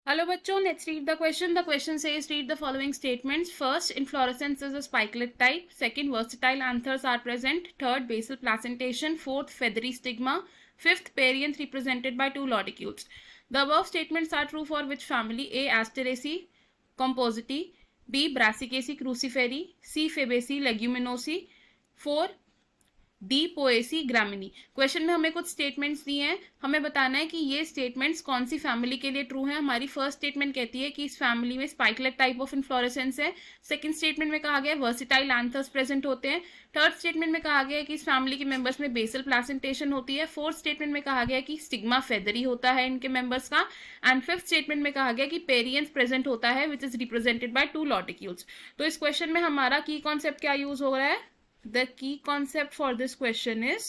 Hello bachcho, let's read the question. The question says read the following statements. First, inflorescence is a spikelet type. Second, versatile anthers are present. Third, basal placentation. Fourth, feathery stigma. Fifth, perianth represented by two lodicules. The above statements are true for which family? A. Asteraceae compositae. B. Brassicaceae cruciferi. C. Fabaceae leguminosae. 4. D Poaceae ग्रामिनी। Question में हमें कुछ statements दिए हैं, हमें बताना है कि ये स्टेटमेंट्स कौन सी फैमिली के लिए ट्रू हैं। हमारी फर्स्ट स्टेटमेंट कहती है कि इस फैमिली में स्पाइकलेट टाइप ऑफ इन्फ्लोरेसेंस है। सेकंड स्टेटमेंट में कहा गया है वर्सिटाइल एंथर्स प्रेजेंट होते हैं। थर्ड स्टेटमेंट में कहा गया है कि इस फैमिली के मेंबर्स में बेसल प्लासेंटेशन होती है। फोर्थ स्टेटमेंट में कहा गया है कि स्टिग्मा फेदरी होता है इनके मेंबर्स का। एंड फिफ्थ स्टेटमेंट में कहा गया कि पेरियंस प्रेजेंट होता है which is represented by two lodicules. तो इस क्वेश्चन में हमारा की कॉन्सेप्ट क्या यूज हो रहा है? The key concept for this question is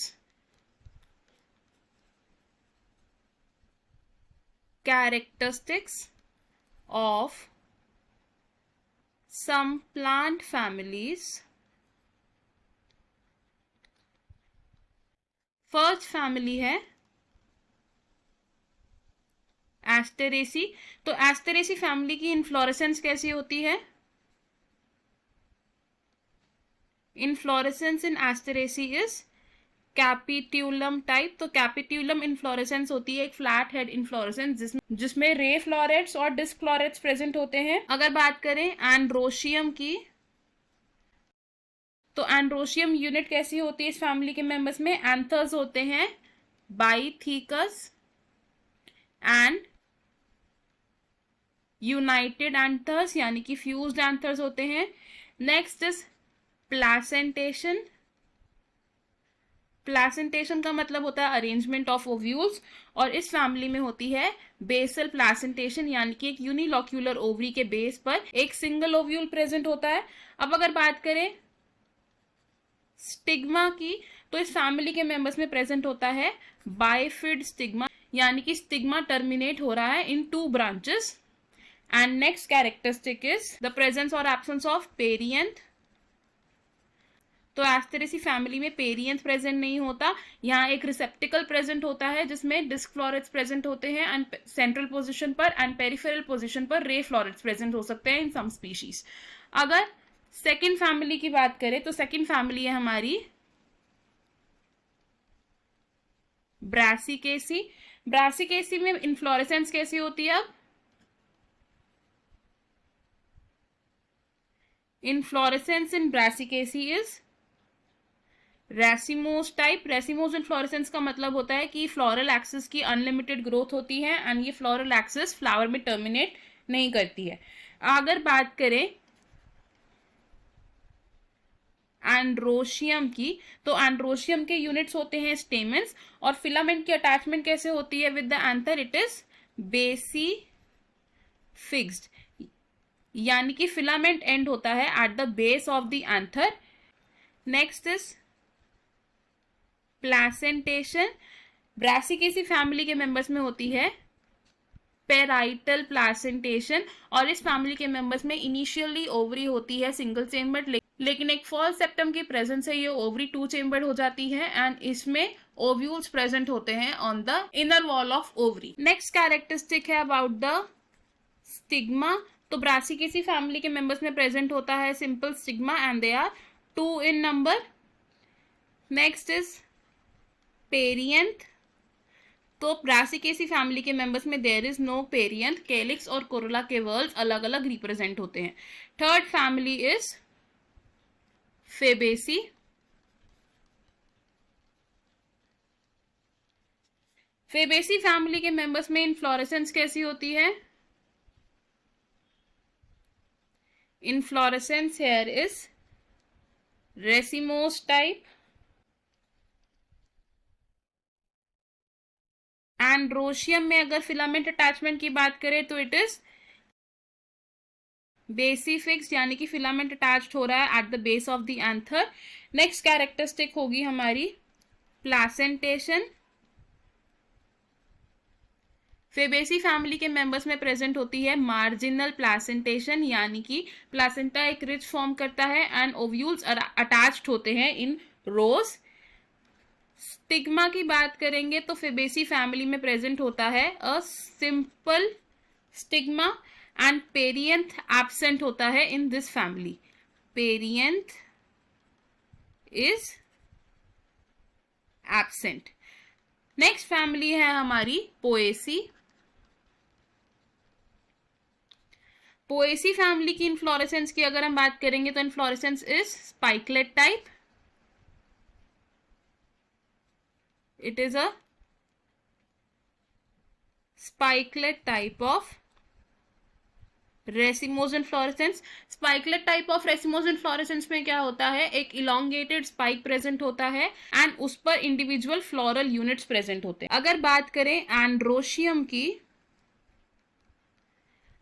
characteristics of some plant families. First family है एस्टेरेसी। तो एस्टेरेसी फैमिली की इन्फ्लोरेसेंस कैसी होती है? Inflorescence in asteraceae is capitulum type. तो कैपिट्यूलम इन्फ्लोरेसेंस होती है एक फ्लैट हेड इन्फ्लोरेसेंस जिसमें रे फ्लोरेट्स और डिस्क फ्लोरेट्स प्रेजेंट होते हैं। अगर बात करें एंड्रोशियम की, तो एंड्रोशियम यूनिट कैसी होती है इस फैमिली के मेंबर्स में? एंथर्स होते हैं बाइथीकस एंड यूनाइटेड एंथर्स यानी कि फ्यूज्ड एंथर्स होते हैं। Next is placentation. प्लासेंटेशन का मतलब होता है अरेंजमेंट ऑफ ओव्यूल्स, और इस फैमिली में होती है बेसल प्लासेंटेशन यानी कि एक यूनिलॉक्यूलर ओवरी के बेस पर एक सिंगल ओव्यूल प्रेजेंट होता है। अब अगर बात करें स्टिग्मा की, तो इस फैमिली के मेंबर्स में प्रेजेंट होता है बाइफिड स्टिग्मा यानी कि स्टिग्मा टर्मिनेट हो रहा है in two branches. And next characteristic is the presence और एब्सेंस ऑफ पेरियंथ। तो एस्टेरेसी फैमिली में पेरियंथ प्रेजेंट नहीं होता, यहाँ एक रिसेप्टिकल प्रेजेंट होता है जिसमें डिस्क फ्लोरेट्स प्रेजेंट होते हैं एंड सेंट्रल पोजीशन पर एंड पेरिफेरल पोजीशन पर रे फ्लोरेट्स प्रेजेंट हो सकते हैं इन सम स्पीशीज। अगर सेकंड फैमिली की बात करें तो सेकंड फैमिली है हमारी ब्रासिकेसी। ब्रासिकेसी में इन्फ्लोरेसेंस कैसी होती है? अब inflorescence in Brassicaceae is racemose type. Racemose inflorescence का मतलब होता है कि फ्लोरल एक्सिस की अनलिमिटेड ग्रोथ होती है एंड ये फ्लोरल एक्सिस फ्लावर में टर्मिनेट नहीं करती है। अगर बात करें एंड्रोशियम की, तो एंड्रोशियम के यूनिट्स होते हैं स्टेमेंस, और फिलामेंट की अटैचमेंट कैसे होती है with the anther? It is बेसी फिक्स्ड यानी कि फिलामेंट एंड होता है at the base of the anther. Next is placentation. Brassicaceae family के मेंबर्स में होती है पेराइटल प्लासेंटेशन, और इस फैमिली के मेंबर्स में इनिशियली ओवरी होती है सिंगल चेम्बर्ड, लेकिन एक फॉल सेप्टम की प्रेजेंस से ये ओवरी टू चेम्बर्ड हो जाती है एंड इसमें ओव्यूल्स प्रेजेंट होते हैं on the inner wall of ovary. Next characteristic है अबाउट द स्टिग्मा। तो ब्रासिकेसी फैमिली के मेंबर्स में प्रेजेंट होता है simple stigma and they are 2 in number. Next is perianth. तो ब्रासिकेसी फैमिली के मेंबर्स में there is no perianth, calyx और कोरोला के वर्ल्स अलग अलग रिप्रेजेंट होते हैं। Third family is Fabaceae. Fabaceae family के मेंबर्स में इन्फ्लोरेसेंस कैसी होती है? Inflorescence here is racemose type. Androecium में अगर फिलामेंट अटैचमेंट की बात करें तो इट इज बेसी फिक्स्ड यानी कि फिलामेंट अटैच्ड हो रहा है at the base of the anther. Next characteristic होगी हमारी प्लासेंटेशन। फेबेसी फैमिली के मेंबर्स में प्रेजेंट होती है मार्जिनल प्लासेंटेशन यानी कि प्लासेंटा एक रिच फॉर्म करता है एंड ओव्यूल्स अटैच्ड होते हैं इन रोज। स्टिग्मा की बात करेंगे तो फेबेसी फैमिली में प्रेजेंट होता है a simple stigma and perianth absent होता है in this family. Perianth is absent. Next family है हमारी पोएसी. पोएसी फैमिली की इनफ्लोरेसेंस की अगर हम बात करेंगे तो inflorescence is spikelet type. It is a spikelet type of racemose inflorescence. Spikelet type of racemose inflorescence में क्या होता है, एक इलोंगेटेड स्पाइक प्रेजेंट होता है एंड उस पर इंडिविजुअल फ्लोरल यूनिट्स प्रेजेंट होते हैं. अगर बात करें एंड्रोशियम की,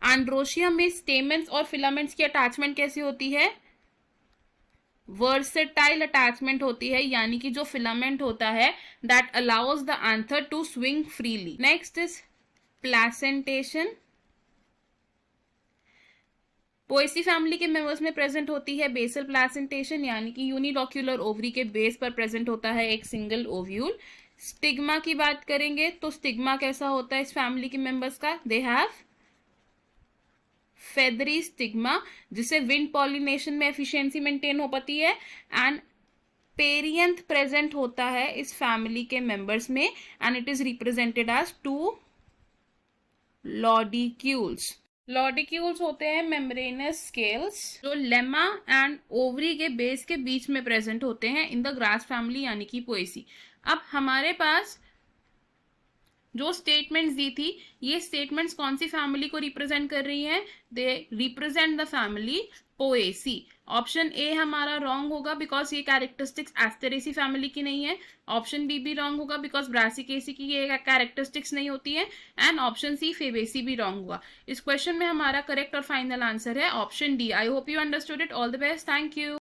एंड्रोशियम में स्टेमेंस और फिलामेंट्स की अटैचमेंट कैसी होती है, वर्सेटाइल अटैचमेंट होती है, यानी कि जो फिलामेंट होता है that allows the anther to swing freely. Next is placentation. Poaceae family के मेंबर्स में प्रेजेंट होती है बेसल प्लेसेंटेशन, यानी कि यूनिलॉक्यूलर ओवरी के बेस पर प्रेजेंट होता है एक सिंगल ओव्यूल. स्टिग्मा की बात करेंगे तो स्टिग्मा कैसा होता है इस फैमिली के मेंबर्स का, दे हैव फेदरी स्टिग्मा, जिससे विंड पॉलिनेशन में एफिशिएंसी मेंटेन हो पाती है. एंड पेरियंथ प्रेजेंट होता है इस फैमिली के मेंबर्स में and it is represented as 2 lodicules. Lodicules होते हैं मेम्ब्रेनस स्केल्स जो लेमा एंड ओवरी के बेस के बीच में प्रेजेंट होते हैं इन द ग्रास फैमिली, यानी कि पोएसी. अब हमारे पास जो स्टेटमेंट्स दी थी, ये स्टेटमेंट्स कौन सी फैमिली को रिप्रेजेंट कर रही हैं, they represent the family Poaceae. Option A हमारा रॉन्ग होगा बिकॉज ये कैरेक्टरिस्टिक्स एस्टेरेसी फैमिली की नहीं है. ऑप्शन बी भी रॉन्ग होगा बिकॉज ब्रासिकेसी की ये कैरेक्टरिस्टिक्स नहीं होती है. एंड ऑप्शन सी फेबेसी भी रॉन्ग हुआ. इस क्वेश्चन में हमारा करेक्ट और फाइनल आंसर है option D. I hope you understood it. All the best. Thank you.